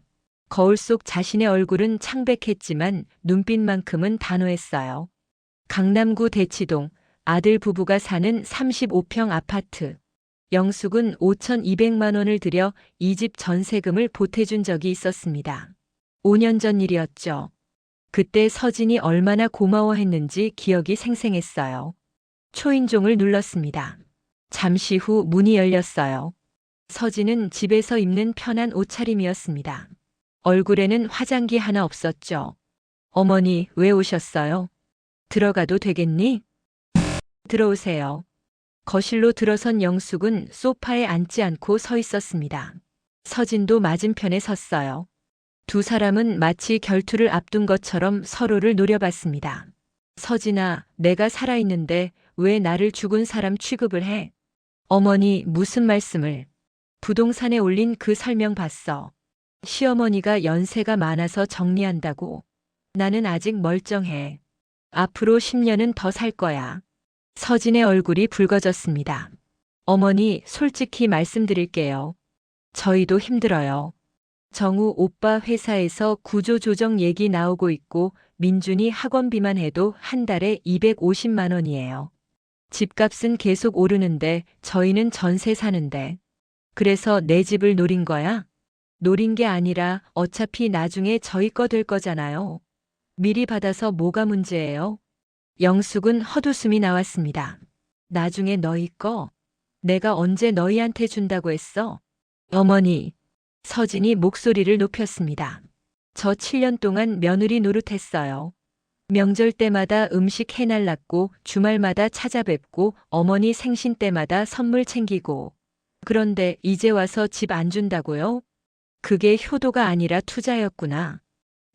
거울 속 자신의 얼굴은 창백했지만 눈빛만큼은 단호했어요. 강남구 대치동 아들 부부가 사는 35평 아파트. 영숙은 5,200만 원을 들여 이 집 전세금을 보태준 적이 있었습니다. 5년 전 일이었죠. 그때 서진이 얼마나 고마워했는지 기억이 생생했어요. 초인종을 눌렀습니다. 잠시 후 문이 열렸어요. 서진은 집에서 입는 편한 옷차림이었습니다. 얼굴에는 화장기 하나 없었죠. 어머니, 왜 오셨어요? 들어가도 되겠니? 들어오세요. 거실로 들어선 영숙은 소파에 앉지 않고 서 있었습니다. 서진도 맞은편에 섰어요. 두 사람은 마치 결투를 앞둔 것처럼 서로를 노려봤습니다. 서진아, 내가 살아있는데 왜 나를 죽은 사람 취급을 해? 어머니, 무슨 말씀을? 부동산에 올린 그 설명 봤어. 시어머니가 연세가 많아서 정리한다고. 나는 아직 멀쩡해. 앞으로 10년은 더 살 거야. 서진의 얼굴이 붉어졌습니다. 어머니, 솔직히 말씀드릴게요. 저희도 힘들어요. 정우 오빠 회사에서 구조조정 얘기 나오고 있고 민준이 학원비만 해도 한 달에 250만 원이에요. 집값은 계속 오르는데 저희는 전세 사는데. 그래서 내 집을 노린 거야? 노린 게 아니라 어차피 나중에 저희 거 될 거잖아요. 미리 받아서 뭐가 문제예요? 영숙은 헛웃음이 나왔습니다. 나중에 너희 거? 내가 언제 너희한테 준다고 했어? 어머니. 서진이 목소리를 높였습니다. 저 7년 동안 며느리 노릇했어요. 명절 때마다 음식 해날랐고 주말마다 찾아뵙고 어머니 생신 때마다 선물 챙기고. 그런데 이제 와서 집 안 준다고요? 그게 효도가 아니라 투자였구나.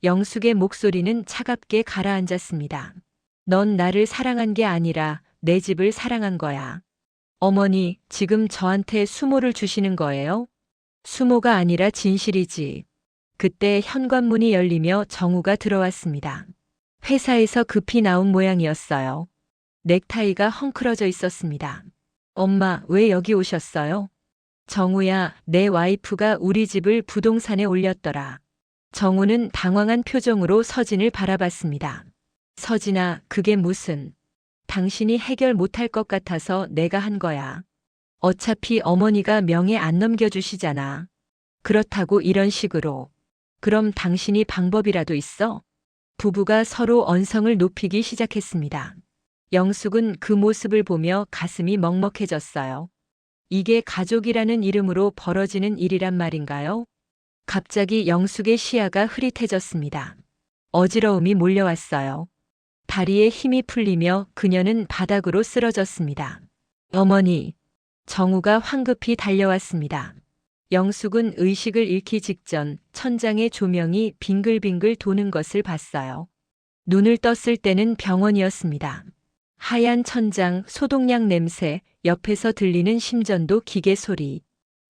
영숙의 목소리는 차갑게 가라앉았습니다. 넌 나를 사랑한 게 아니라 내 집을 사랑한 거야. 어머니, 지금 저한테 수모를 주시는 거예요? 수모가 아니라 진실이지. 그때 현관문이 열리며 정우가 들어왔습니다. 회사에서 급히 나온 모양이었어요. 넥타이가 헝클어져 있었습니다. 엄마, 왜 여기 오셨어요? 정우야, 내 와이프가 우리 집을 부동산에 올렸더라. 정우는 당황한 표정으로 서진을 바라봤습니다. 서진아, 그게 무슨. 당신이 해결 못할 것 같아서 내가 한 거야. 어차피 어머니가 명예 안 넘겨주시잖아. 그렇다고 이런 식으로. 그럼 당신이 방법이라도 있어? 부부가 서로 언성을 높이기 시작했습니다. 영숙은 그 모습을 보며 가슴이 먹먹해졌어요. 이게 가족이라는 이름으로 벌어지는 일이란 말인가요? 갑자기 영숙의 시야가 흐릿해졌습니다. 어지러움이 몰려왔어요. 다리에 힘이 풀리며 그녀는 바닥으로 쓰러졌습니다. 어머니. 정우가 황급히 달려왔습니다. 영숙은 의식을 잃기 직전 천장의 조명이 빙글빙글 도는 것을 봤어요. 눈을 떴을 때는 병원이었습니다. 하얀 천장, 소독약 냄새, 옆에서 들리는 심전도 기계 소리.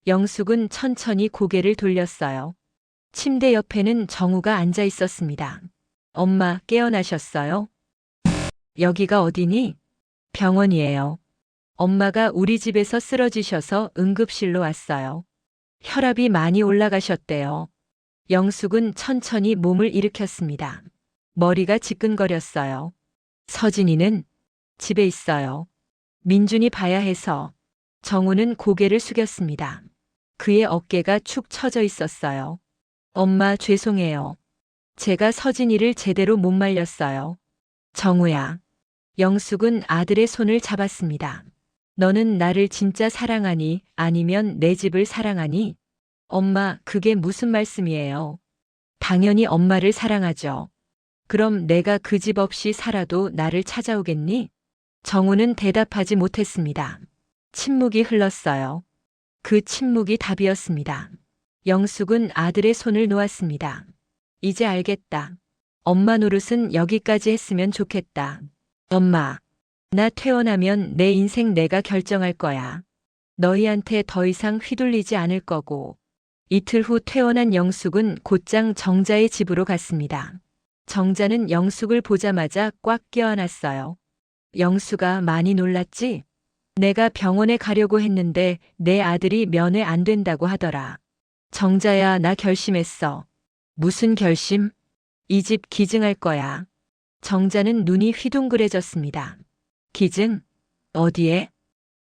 영숙은 천천히 고개를 돌렸어요. 침대 옆에는 정우가 앉아 있었습니다. 엄마, 깨어나셨어요? 여기가 어디니? 병원이에요. 엄마가 우리 집에서 쓰러지셔서 응급실로 왔어요. 혈압이 많이 올라가셨대요. 영숙은 천천히 몸을 일으켰습니다. 머리가 지끈거렸어요. 서진이는 집에 있어요. 민준이 봐야 해서. 정우는 고개를 숙였습니다. 그의 어깨가 축 처져 있었어요. 엄마, 죄송해요. 제가 서진이를 제대로 못 말렸어요. 정우야. 영숙은 아들의 손을 잡았습니다. 너는 나를 진짜 사랑하니? 아니면 내 집을 사랑하니? 엄마, 그게 무슨 말씀이에요? 당연히 엄마를 사랑하죠. 그럼 내가 그 집 없이 살아도 나를 찾아오겠니? 정우는 대답하지 못했습니다. 침묵이 흘렀어요. 그 침묵이 답이었습니다. 영숙은 아들의 손을 놓았습니다. 이제 알겠다. 엄마 노릇은 여기까지 했으면 좋겠다. 엄마, 나 퇴원하면 내 인생 내가 결정할 거야. 너희한테 더 이상 휘둘리지 않을 거고. 이틀 후 퇴원한 영숙은 곧장 정자의 집으로 갔습니다. 정자는 영숙을 보자마자 꽉 껴안았어요. 영숙아, 많이 놀랐지? 내가 병원에 가려고 했는데 내 아들이 면회 안 된다고 하더라. 정자야, 나 결심했어. 무슨 결심? 이 집 기증할 거야. 정자는 눈이 휘둥그레졌습니다. 기증? 어디에?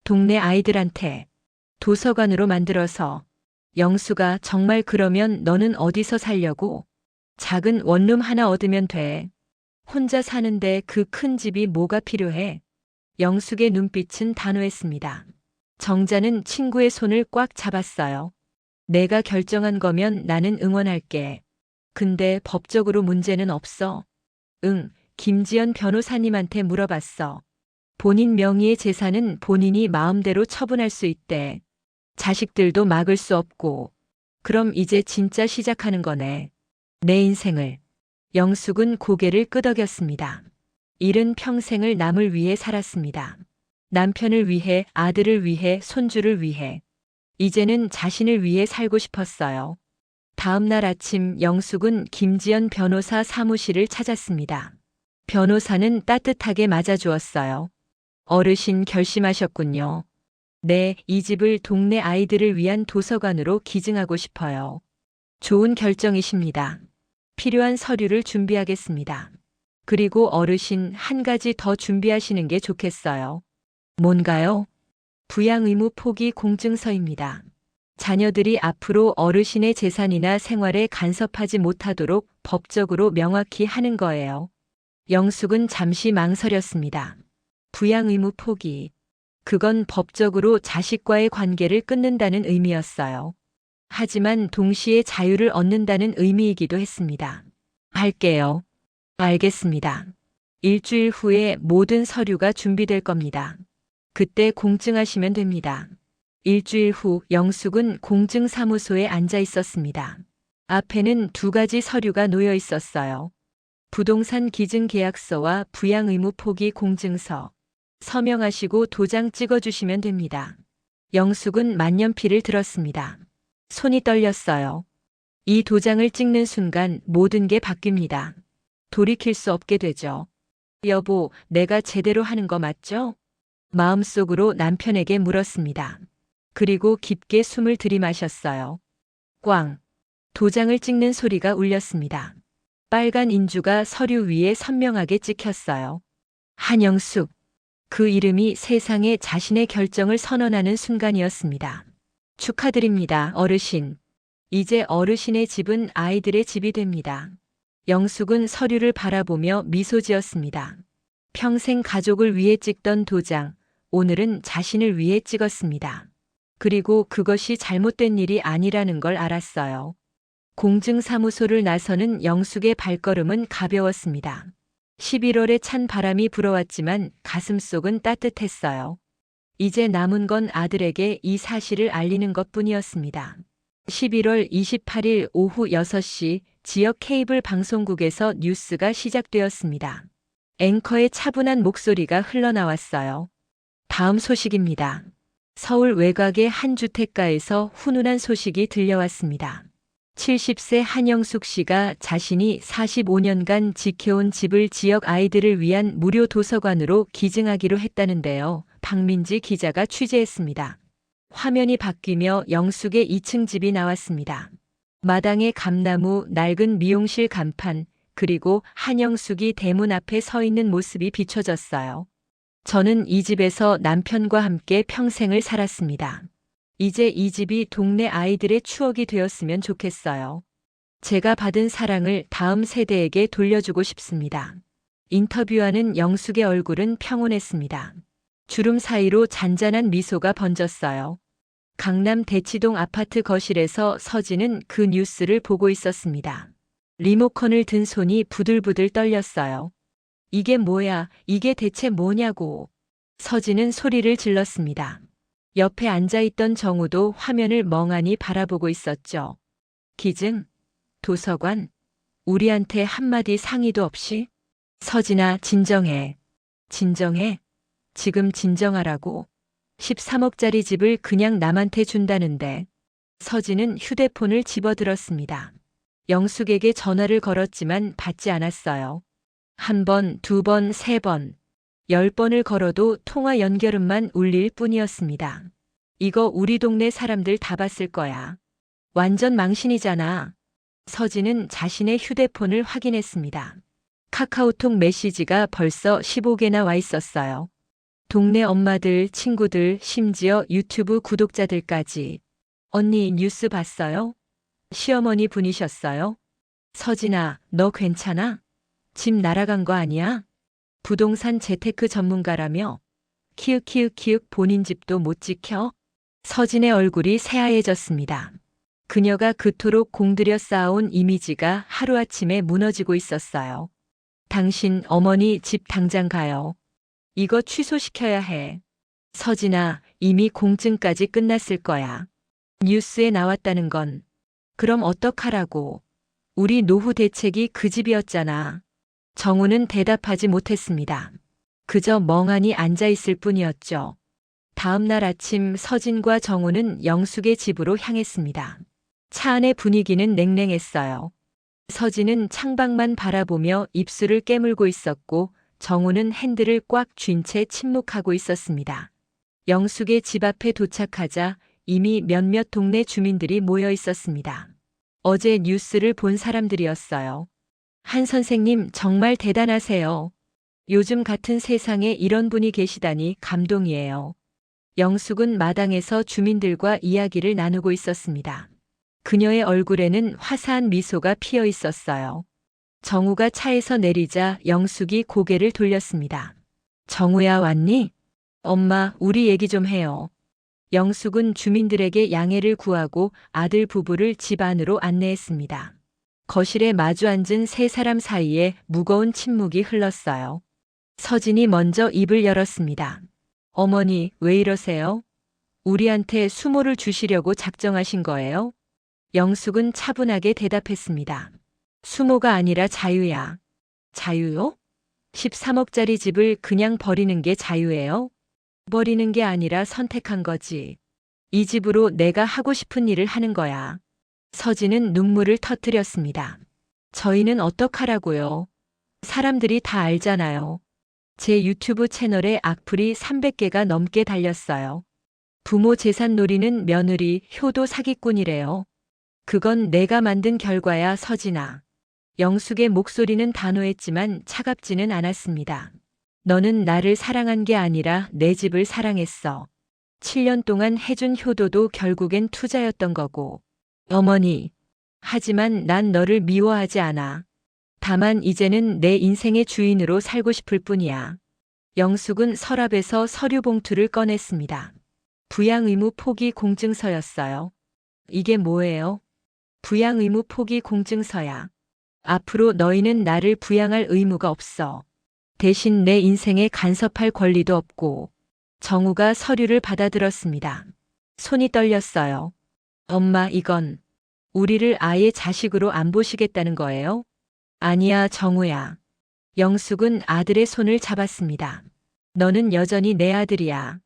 동네 아이들한테. 도서관으로 만들어서. 영숙아, 정말 그러면 너는 어디서 살려고? 작은 원룸 하나 얻으면 돼. 혼자 사는데 그 큰 집이 뭐가 필요해? 영숙의 눈빛은 단호했습니다. 정자는 친구의 손을 꽉 잡았어요. 내가 결정한 거면 나는 응원할게. 근데 법적으로 문제는 없어? 응, 김지연 변호사님한테 물어봤어. 본인 명의의 재산은 본인이 마음대로 처분할 수 있대. 자식들도 막을 수 없고. 그럼 이제 진짜 시작하는 거네. 내 인생을. 영숙은 고개를 끄덕였습니다. 일은 평생을 남을 위해 살았습니다. 남편을 위해, 아들을 위해, 손주를 위해. 이제는 자신을 위해 살고 싶었어요. 다음 날 아침 영숙은 김지연 변호사 사무실을 찾았습니다. 변호사는 따뜻하게 맞아주었어요. 어르신 결심하셨군요. 네, 이 집을 동네 아이들을 위한 도서관으로 기증하고 싶어요. 좋은 결정이십니다. 필요한 서류를 준비하겠습니다. 그리고 어르신, 한 가지 더 준비하시는 게 좋겠어요. 뭔가요? 부양 의무 포기 공증서입니다. 자녀들이 앞으로 어르신의 재산이나 생활에 간섭하지 못하도록 법적으로 명확히 하는 거예요. 영숙은 잠시 망설였습니다. 부양 의무 포기. 그건 법적으로 자식과의 관계를 끊는다는 의미였어요. 하지만 동시에 자유를 얻는다는 의미이기도 했습니다. 할게요. 알겠습니다. 일주일 후에 모든 서류가 준비될 겁니다. 그때 공증하시면 됩니다. 일주일 후 영숙은 공증사무소에 앉아 있었습니다. 앞에는 두 가지 서류가 놓여 있었어요. 부동산 기증 계약서와 부양 의무 포기 공증서. 서명하시고 도장 찍어주시면 됩니다. 영숙은 만년필을 들었습니다. 손이 떨렸어요. 이 도장을 찍는 순간 모든 게 바뀝니다. 돌이킬 수 없게 되죠. 여보, 내가 제대로 하는 거 맞죠? 마음속으로 남편에게 물었습니다. 그리고 깊게 숨을 들이마셨어요. 꽝! 도장을 찍는 소리가 울렸습니다. 빨간 인주가 서류 위에 선명하게 찍혔어요. 한영숙. 그 이름이 세상에 자신의 결정을 선언하는 순간이었습니다. 축하드립니다, 어르신. 이제 어르신의 집은 아이들의 집이 됩니다. 영숙은 서류를 바라보며 미소 지었습니다. 평생 가족을 위해 찍던 도장, 오늘은 자신을 위해 찍었습니다. 그리고 그것이 잘못된 일이 아니라는 걸 알았어요. 공증사무소를 나서는 영숙의 발걸음은 가벼웠습니다. 11월에 찬 바람이 불어왔지만 가슴속은 따뜻했어요. 이제 남은 건 아들에게 이 사실을 알리는 것뿐이었습니다. 11월 28일 오후 6시 지역 케이블 방송국에서 뉴스가 시작되었습니다. 앵커의 차분한 목소리가 흘러나왔어요. 다음 소식입니다. 서울 외곽의 한 주택가에서 훈훈한 소식이 들려왔습니다. 70세 한영숙 씨가 자신이 45년간 지켜온 집을 지역 아이들을 위한 무료 도서관으로 기증하기로 했다는데요. 박민지 기자가 취재했습니다. 화면이 바뀌며 영숙의 2층 집이 나왔습니다. 마당에 감나무, 낡은 미용실 간판, 그리고 한영숙이 대문 앞에 서 있는 모습이 비춰졌어요. 저는 이 집에서 남편과 함께 평생을 살았습니다. 이제 이 집이 동네 아이들의 추억이 되었으면 좋겠어요. 제가 받은 사랑을 다음 세대에게 돌려주고 싶습니다. 인터뷰하는 영숙의 얼굴은 평온했습니다. 주름 사이로 잔잔한 미소가 번졌어요. 강남 대치동 아파트 거실에서 서진은 그 뉴스를 보고 있었습니다. 리모컨을 든 손이 부들부들 떨렸어요. 이게 뭐야, 이게 대체 뭐냐고. 서진은 소리를 질렀습니다. 옆에 앉아있던 정우도 화면을 멍하니 바라보고 있었죠. 기증? 도서관? 우리한테 한마디 상의도 없이? 서진아, 진정해. 진정해? 지금 진정하라고. 13억짜리 집을 그냥 남한테 준다는데. 서진은 휴대폰을 집어들었습니다. 영숙에게 전화를 걸었지만 받지 않았어요. 한 번, 두 번, 세 번. 10번을 걸어도 통화 연결음만 울릴 뿐이었습니다. 이거 우리 동네 사람들 다 봤을 거야. 완전 망신이잖아. 서진은 자신의 휴대폰을 확인했습니다. 카카오톡 메시지가 벌써 15개나 와 있었어요. 동네 엄마들, 친구들, 심지어 유튜브 구독자들까지. 언니 뉴스 봤어요? 시어머니 분이셨어요? 서진아, 너 괜찮아? 집 날아간 거 아니야? 부동산 재테크 전문가라며? 키읔키읔키읔 본인 집도 못 지켜? 서진의 얼굴이 새하얘졌습니다. 그녀가 그토록 공들여 쌓아온 이미지가 하루아침에 무너지고 있었어요. 당신 어머니 집 당장 가요. 이거 취소시켜야 해. 서진아, 이미 공증까지 끝났을 거야. 뉴스에 나왔다는 건. 그럼 어떡하라고. 우리 노후 대책이 그 집이었잖아. 정우는 대답하지 못했습니다. 그저 멍하니 앉아있을 뿐이었죠. 다음 날 아침 서진과 정우는 영숙의 집으로 향했습니다. 차 안의 분위기는 냉랭했어요. 서진은 창밖만 바라보며 입술을 깨물고 있었고 정우는 핸들을 꽉 쥔 채 침묵하고 있었습니다. 영숙의 집 앞에 도착하자 이미 몇몇 동네 주민들이 모여 있었습니다. 어제 뉴스를 본 사람들이었어요. 한 선생님 정말 대단하세요. 요즘 같은 세상에 이런 분이 계시다니 감동이에요. 영숙은 마당에서 주민들과 이야기를 나누고 있었습니다. 그녀의 얼굴에는 화사한 미소가 피어 있었어요. 정우가 차에서 내리자 영숙이 고개를 돌렸습니다. 정우야, 왔니? 엄마, 우리 얘기 좀 해요. 영숙은 주민들에게 양해를 구하고 아들 부부를 집 안으로 안내했습니다. 거실에 마주 앉은 세 사람 사이에 무거운 침묵이 흘렀어요. 서진이 먼저 입을 열었습니다. 어머니, 왜 이러세요? 우리한테 수모를 주시려고 작정하신 거예요? 영숙은 차분하게 대답했습니다. 수모가 아니라 자유야. 자유요? 13억짜리 집을 그냥 버리는 게 자유예요? 버리는 게 아니라 선택한 거지. 이 집으로 내가 하고 싶은 일을 하는 거야. 서진은 눈물을 터뜨렸습니다. 저희는 어떡하라고요? 사람들이 다 알잖아요. 제 유튜브 채널에 악플이 300개가 넘게 달렸어요. 부모 재산 노리는 며느리, 효도 사기꾼이래요. 그건 내가 만든 결과야, 서진아. 영숙의 목소리는 단호했지만 차갑지는 않았습니다. 너는 나를 사랑한 게 아니라 내 집을 사랑했어. 7년 동안 해준 효도도 결국엔 투자였던 거고. 어머니. 하지만 난 너를 미워하지 않아. 다만 이제는 내 인생의 주인으로 살고 싶을 뿐이야. 영숙은 서랍에서 서류 봉투를 꺼냈습니다. 부양 의무 포기 공증서였어요. 이게 뭐예요? 부양 의무 포기 공증서야. 앞으로 너희는 나를 부양할 의무가 없어. 대신 내 인생에 간섭할 권리도 없고. 정우가 서류를 받아들었습니다. 손이 떨렸어요. 엄마, 이건 우리를 아예 자식으로 안 보시겠다는 거예요? 아니야, 정우야. 영숙은 아들의 손을 잡았습니다. 너는 여전히 내 아들이야.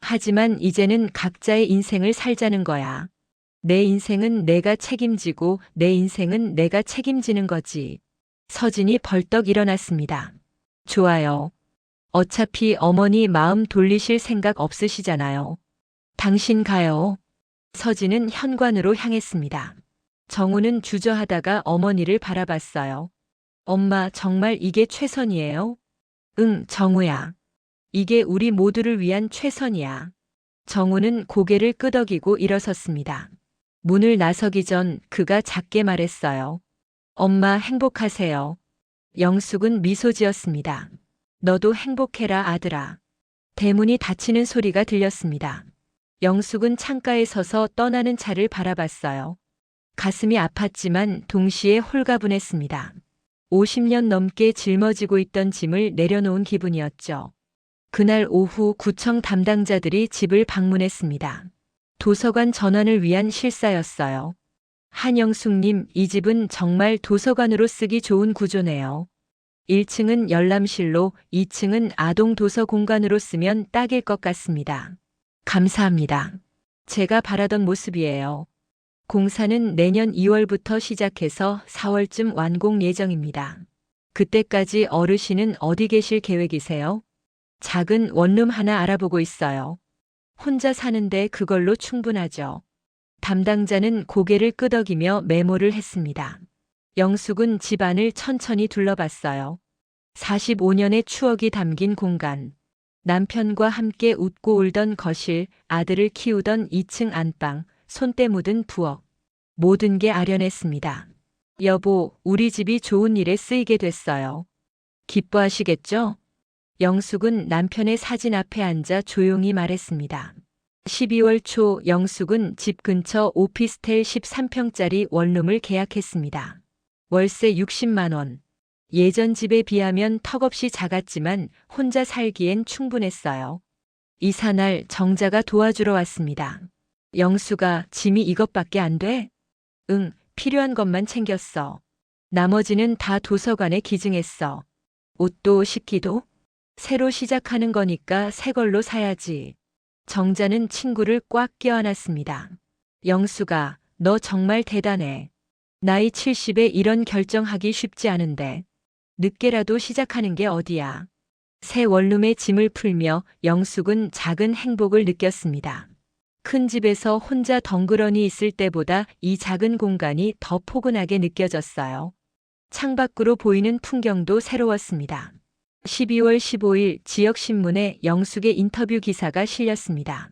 하지만 이제는 각자의 인생을 살자는 거야. 내 인생은 내가 책임지고 내 인생은 내가 책임지는 거지. 서진이 벌떡 일어났습니다. 좋아요. 어차피 어머니 마음 돌리실 생각 없으시잖아요. 당신 가요. 서진은 현관으로 향했습니다. 정우는 주저하다가 어머니를 바라봤어요. 엄마, 정말 이게 최선이에요? 응, 정우야. 이게 우리 모두를 위한 최선이야. 정우는 고개를 끄덕이고 일어섰습니다. 문을 나서기 전 그가 작게 말했어요. 엄마, 행복하세요. 영숙은 미소 지었습니다. 너도 행복해라, 아들아. 대문이 닫히는 소리가 들렸습니다. 영숙은 창가에 서서 떠나는 차를 바라봤어요. 가슴이 아팠지만 동시에 홀가분했습니다. 50년 넘게 짊어지고 있던 짐을 내려놓은 기분이었죠. 그날 오후 구청 담당자들이 집을 방문했습니다. 도서관 전원을 위한 실사였어요. 한영숙님, 이 집은 정말 도서관으로 쓰기 좋은 구조네요. 1층은 열람실로 2층은 아동 도서 공간으로 쓰면 딱일 것 같습니다. 감사합니다. 제가 바라던 모습이에요. 공사는 내년 2월부터 시작해서 4월쯤 완공 예정입니다. 그때까지 어르신은 어디 계실 계획이세요? 작은 원룸 하나 알아보고 있어요. 혼자 사는데 그걸로 충분하죠. 담당자는 고개를 끄덕이며 메모를 했습니다. 영숙은 집안을 천천히 둘러봤어요. 45년의 추억이 담긴 공간. 남편과 함께 웃고 울던 거실, 아들을 키우던 2층 안방, 손때 묻은 부엌. 모든 게 아련했습니다. 여보, 우리 집이 좋은 일에 쓰이게 됐어요. 기뻐하시겠죠? 영숙은 남편의 사진 앞에 앉아 조용히 말했습니다. 12월 초 영숙은 집 근처 오피스텔 13평짜리 원룸을 계약했습니다. 월세 60만 원. 예전 집에 비하면 턱없이 작았지만 혼자 살기엔 충분했어요. 이사날 정자가 도와주러 왔습니다. 영수가 짐이 이것밖에 안 돼? 응, 필요한 것만 챙겼어. 나머지는 다 도서관에 기증했어. 옷도 식기도? 새로 시작하는 거니까 새 걸로 사야지. 정자는 친구를 꽉 껴안았습니다. 영수가, 너 정말 대단해. 나이 70에 이런 결정하기 쉽지 않은데. 늦게라도 시작하는 게 어디야. 새 원룸의 짐을 풀며 영숙은 작은 행복을 느꼈습니다. 큰 집에서 혼자 덩그러니 있을 때보다 이 작은 공간이 더 포근하게 느껴졌어요. 창밖으로 보이는 풍경도 새로웠습니다. 12월 15일 지역신문에 영숙의 인터뷰 기사가 실렸습니다.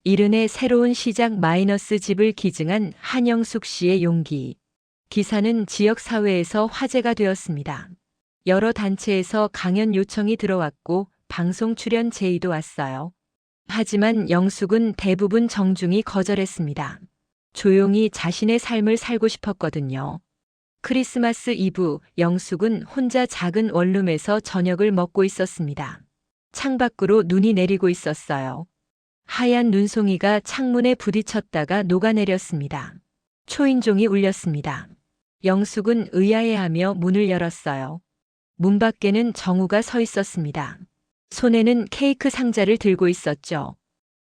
이른의 새로운 시작 마이너스 집을 기증한 한영숙 씨의 용기. 기사는 지역사회에서 화제가 되었습니다. 여러 단체에서 강연 요청이 들어왔고 방송 출연 제의도 왔어요. 하지만 영숙은 대부분 정중히 거절했습니다. 조용히 자신의 삶을 살고 싶었거든요. 크리스마스 이브, 영숙은 혼자 작은 원룸에서 저녁을 먹고 있었습니다. 창밖으로 눈이 내리고 있었어요. 하얀 눈송이가 창문에 부딪혔다가 녹아내렸습니다. 초인종이 울렸습니다. 영숙은 의아해하며 문을 열었어요. 문 밖에는 정우가 서 있었습니다. 손에는 케이크 상자를 들고 있었죠.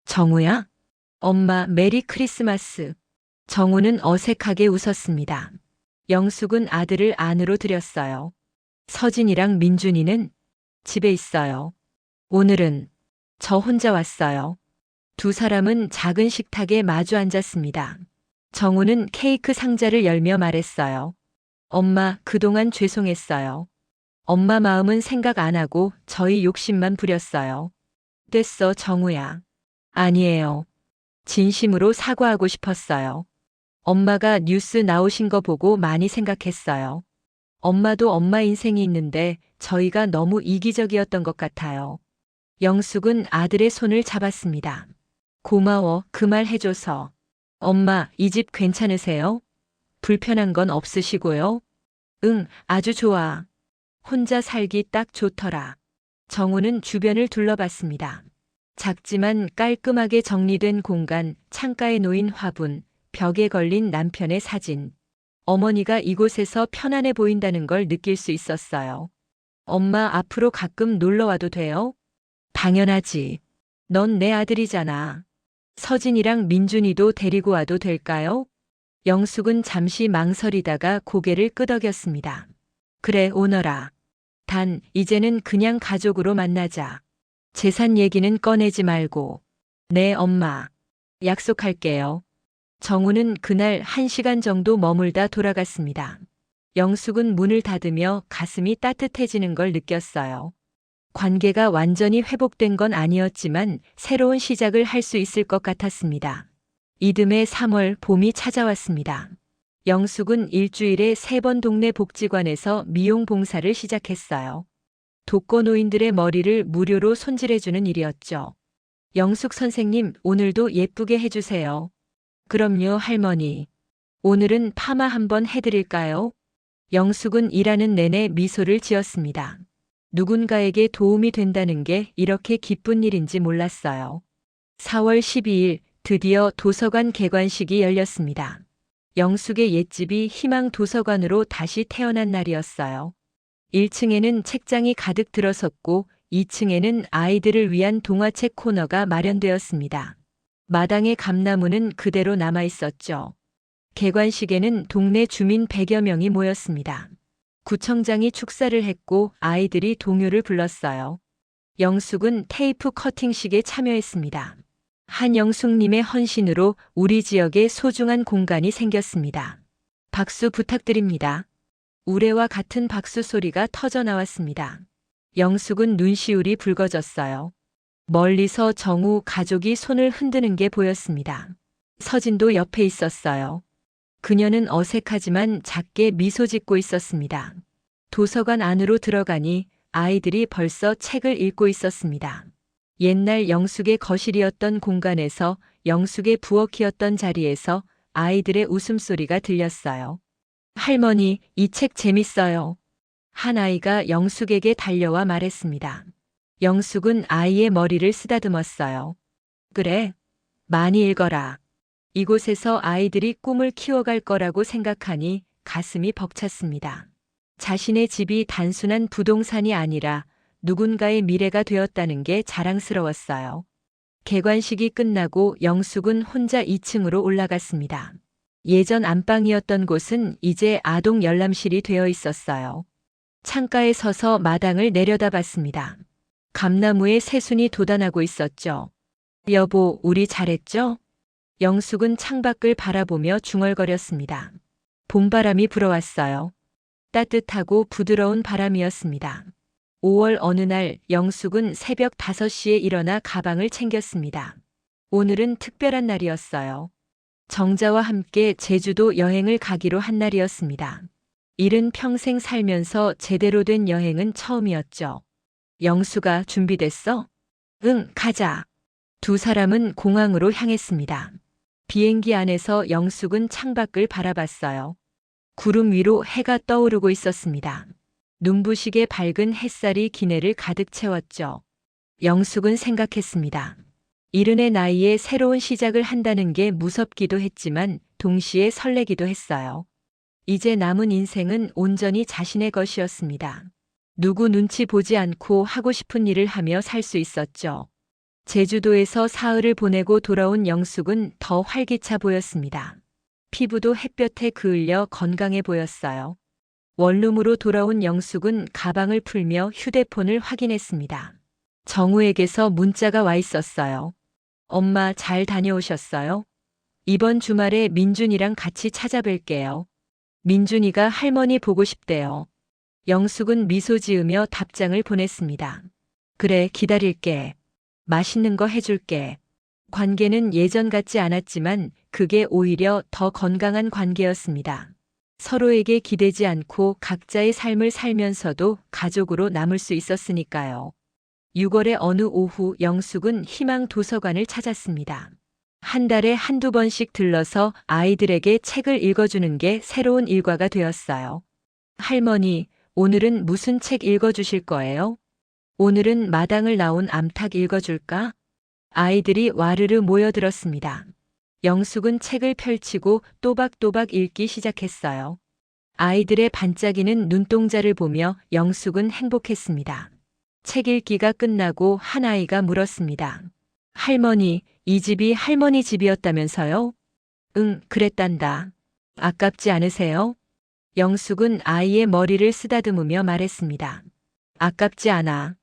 정우야? 엄마, 메리 크리스마스. 정우는 어색하게 웃었습니다. 영숙은 아들을 안으로 들였어요. 서진이랑 민준이는 집에 있어요. 오늘은 저 혼자 왔어요. 두 사람은 작은 식탁에 마주 앉았습니다. 정우는 케이크 상자를 열며 말했어요. 엄마, 그동안 죄송했어요. 엄마 마음은 생각 안 하고 저희 욕심만 부렸어요. 됐어, 정우야. 아니에요. 진심으로 사과하고 싶었어요. 엄마가 뉴스 나오신 거 보고 많이 생각했어요. 엄마도 엄마 인생이 있는데 저희가 너무 이기적이었던 것 같아요. 영숙은 아들의 손을 잡았습니다. 고마워, 그 말 해줘서. 엄마, 이 집 괜찮으세요? 불편한 건 없으시고요? 응, 아주 좋아. 혼자 살기 딱 좋더라. 정우는 주변을 둘러봤습니다. 작지만 깔끔하게 정리된 공간, 창가에 놓인 화분, 벽에 걸린 남편의 사진. 어머니가 이곳에서 편안해 보인다는 걸 느낄 수 있었어요. 엄마 앞으로 가끔 놀러 와도 돼요? 당연하지. 넌 내 아들이잖아. 서진이랑 민준이도 데리고 와도 될까요? 영숙은 잠시 망설이다가 고개를 끄덕였습니다. 그래, 오너라. 단, 이제는 그냥 가족으로 만나자. 재산 얘기는 꺼내지 말고. 네, 엄마. 약속할게요. 정우는 그날 1시간 정도 머물다 돌아갔습니다. 영숙은 문을 닫으며 가슴이 따뜻해지는 걸 느꼈어요. 관계가 완전히 회복된 건 아니었지만 새로운 시작을 할 수 있을 것 같았습니다. 이듬해 3월 봄이 찾아왔습니다. 영숙은 일주일에 3번 동네 복지관에서 미용 봉사를 시작했어요. 독거노인들의 머리를 무료로 손질해주는 일이었죠. 영숙 선생님, 오늘도 예쁘게 해주세요. 그럼요, 할머니. 오늘은 파마 한번 해드릴까요? 영숙은 일하는 내내 미소를 지었습니다. 누군가에게 도움이 된다는 게 이렇게 기쁜 일인지 몰랐어요. 4월 12일 드디어 도서관 개관식이 열렸습니다. 영숙의 옛집이 희망 도서관으로 다시 태어난 날이었어요. 1층에는 책장이 가득 들어섰고 2층에는 아이들을 위한 동화책 코너가 마련되었습니다. 마당의 감나무는 그대로 남아 있었죠. 개관식에는 동네 주민 100여 명이 모였습니다. 구청장이 축사를 했고 아이들이 동요를 불렀어요. 영숙은 테이프 커팅식에 참여했습니다. 한영숙님의 헌신으로 우리 지역에 소중한 공간이 생겼습니다. 박수 부탁드립니다. 우레와 같은 박수 소리가 터져 나왔습니다. 영숙은 눈시울이 붉어졌어요. 멀리서 정우 가족이 손을 흔드는 게 보였습니다. 서진도 옆에 있었어요. 그녀는 어색하지만 작게 미소 짓고 있었습니다. 도서관 안으로 들어가니 아이들이 벌써 책을 읽고 있었습니다. 옛날 영숙의 거실이었던 공간에서 영숙의 부엌이었던 자리에서 아이들의 웃음소리가 들렸어요. 할머니, 이 책 재밌어요. 한 아이가 영숙에게 달려와 말했습니다. 영숙은 아이의 머리를 쓰다듬었어요. 그래, 많이 읽어라. 이곳에서 아이들이 꿈을 키워갈 거라고 생각하니 가슴이 벅찼습니다. 자신의 집이 단순한 부동산이 아니라 누군가의 미래가 되었다는 게 자랑스러웠어요. 개관식이 끝나고 영숙은 혼자 2층으로 올라갔습니다. 예전 안방이었던 곳은 이제 아동 열람실이 되어 있었어요. 창가에 서서 마당을 내려다봤습니다. 감나무에 새순이 돋아나고 있었죠. 여보, 우리 잘했죠? 영숙은 창밖을 바라보며 중얼거렸습니다. 봄바람이 불어왔어요. 따뜻하고 부드러운 바람이었습니다. 5월 어느 날 영숙은 새벽 5시에 일어나 가방을 챙겼습니다. 오늘은 특별한 날이었어요. 정자와 함께 제주도 여행을 가기로 한 날이었습니다. 일은 평생 살면서 제대로 된 여행은 처음이었죠. 영수가 준비됐어? 응, 가자. 두 사람은 공항으로 향했습니다. 비행기 안에서 영숙은 창밖을 바라봤어요. 구름 위로 해가 떠오르고 있었습니다. 눈부시게 밝은 햇살이 기내를 가득 채웠죠. 영숙은 생각했습니다. 이른의 나이에 새로운 시작을 한다는 게 무섭기도 했지만 동시에 설레기도 했어요. 이제 남은 인생은 온전히 자신의 것이었습니다. 누구 눈치 보지 않고 하고 싶은 일을 하며 살 수 있었죠. 제주도에서 사흘을 보내고 돌아온 영숙은 더 활기차 보였습니다. 피부도 햇볕에 그을려 건강해 보였어요. 원룸으로 돌아온 영숙은 가방을 풀며 휴대폰을 확인했습니다. 정우에게서 문자가 와 있었어요. 엄마 잘 다녀오셨어요? 이번 주말에 민준이랑 같이 찾아뵐게요. 민준이가 할머니 보고 싶대요. 영숙은 미소 지으며 답장을 보냈습니다. 그래, 기다릴게. 맛있는 거 해줄게. 관계는 예전 같지 않았지만 그게 오히려 더 건강한 관계였습니다. 서로에게 기대지 않고 각자의 삶을 살면서도 가족으로 남을 수 있었으니까요. 6월의 어느 오후 영숙은 희망 도서관을 찾았습니다. 한 달에 한두 번씩 들러서 아이들에게 책을 읽어주는 게 새로운 일과가 되었어요. 할머니, 오늘은 무슨 책 읽어주실 거예요? 오늘은 마당을 나온 암탉 읽어줄까? 아이들이 와르르 모여들었습니다. 영숙은 책을 펼치고 또박또박 읽기 시작했어요. 아이들의 반짝이는 눈동자를 보며 영숙은 행복했습니다. 책 읽기가 끝나고 한 아이가 물었습니다. 할머니, 이 집이 할머니 집이었다면서요? 응, 그랬단다. 아깝지 않으세요? 영숙은 아이의 머리를 쓰다듬으며 말했습니다. 아깝지 않아.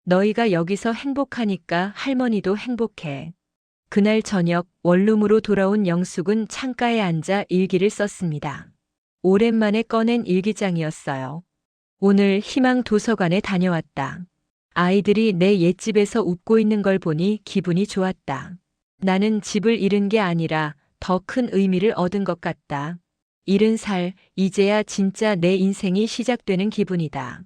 너희가 여기서 행복하니까 할머니도 행복해. 그날 저녁 원룸으로 돌아온 영숙은 창가에 앉아 일기를 썼습니다. 오랜만에 꺼낸 일기장이었어요. 오늘 희망 도서관에 다녀왔다. 아이들이 내 옛집에서 웃고 있는 걸 보니 기분이 좋았다. 나는 집을 잃은 게 아니라 더 큰 의미를 얻은 것 같다. 70살, 이제야 진짜 내 인생이 시작되는 기분이다.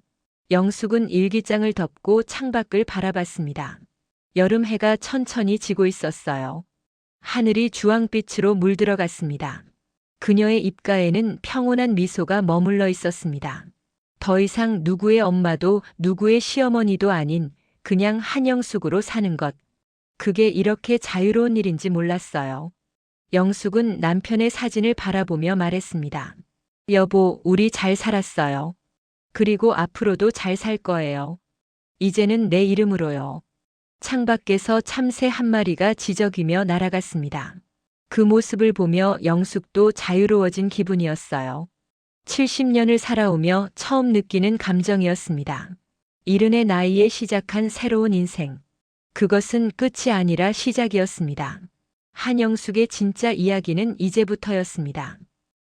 영숙은 일기장을 덮고 창밖을 바라봤습니다. 여름 해가 천천히 지고 있었어요. 하늘이 주황빛으로 물들어갔습니다. 그녀의 입가에는 평온한 미소가 머물러 있었습니다. 더 이상 누구의 엄마도 누구의 시어머니도 아닌 그냥 한영숙으로 사는 것. 그게 이렇게 자유로운 일인지 몰랐어요. 영숙은 남편의 사진을 바라보며 말했습니다. 여보, 우리 잘 살았어요. 그리고 앞으로도 잘 살 거예요. 이제는 내 이름으로요. 창밖에서 참새 한 마리가 지저귀며 날아갔습니다. 그 모습을 보며 영숙도 자유로워진 기분이었어요. 70년을 살아오며 처음 느끼는 감정이었습니다. 70의 나이에 시작한 새로운 인생. 그것은 끝이 아니라 시작이었습니다. 한영숙의 진짜 이야기는 이제부터였습니다.